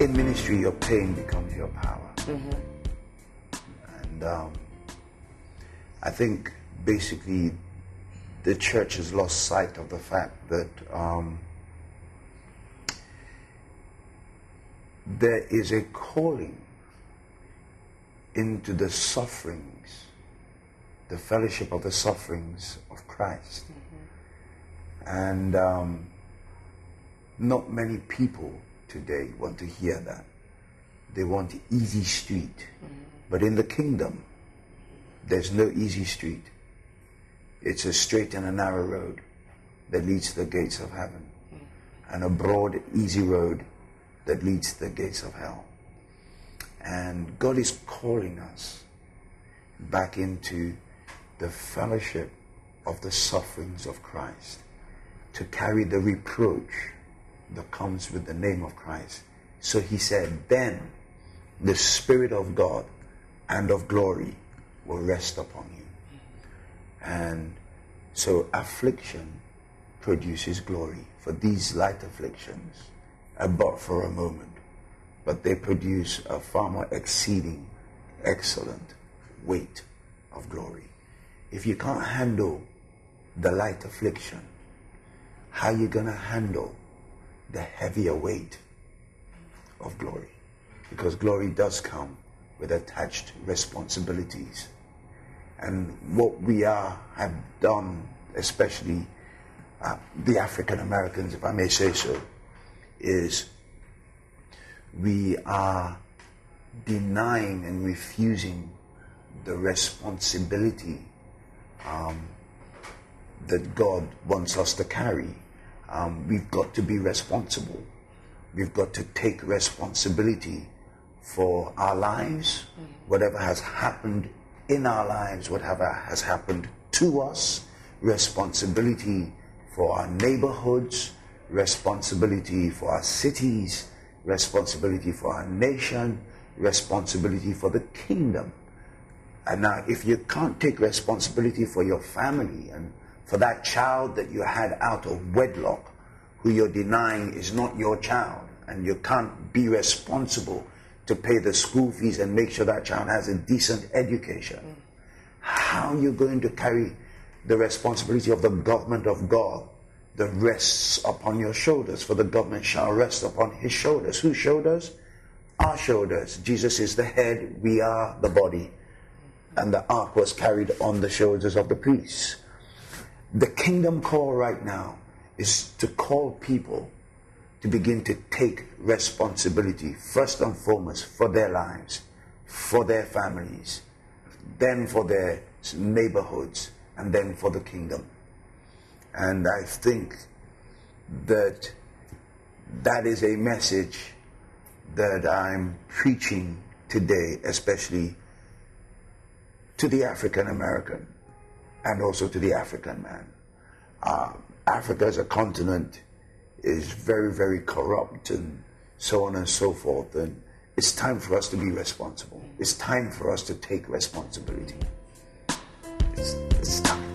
in ministry, your pain becomes your power. And I think basically the church has lost sight of the fact that there is a calling into the sufferings, the fellowship of the sufferings of Christ. And not many people today want to hear that. They want easy street. But in the kingdom, there's no easy street. It's a straight and a narrow road that leads to the gates of heaven, and a broad, easy road that leads to the gates of hell. And God is calling us back into the fellowship of the sufferings of Christ, to carry the reproach that comes with the name of Christ. So he said, then the Spirit of God and of glory will rest upon you. And so affliction produces glory. For these light afflictions are but for a moment, but they produce a far more exceeding, excellent weight of glory. If you can't handle the light affliction, how are you going to handle the heavier weight of glory? Because glory does come with attached responsibilities. And what we have done, especially the African Americans, if I may say so, is we are denying and refusing the responsibility that God wants us to carry. We've got to be responsible. We've got to take responsibility for our lives, whatever has happened in our lives, whatever has happened to us, responsibility for our neighborhoods, responsibility for our cities, responsibility for our nation, responsibility for the kingdom. And now, if you can't take responsibility for your family and for that child that you had out of wedlock, who you're denying is not your child, and you can't be responsible to pay the school fees and make sure that child has a decent education, how are you going to carry the responsibility of the government of God that rests upon your shoulders? For the government shall rest upon his shoulders. Whose shoulders? Our shoulders. Jesus is the head, we are the body. And the ark was carried on the shoulders of the priests. The kingdom call right now is to call people to begin to take responsibility, first and foremost, for their lives, for their families, then for their neighborhoods, and then for the kingdom. And I think that that is a message that I'm preaching today, especially to the African American and also to the African man. Africa as a continent is very, very corrupt and so on and so forth. And it's time for us to be responsible. It's time for us to take responsibility. It's time.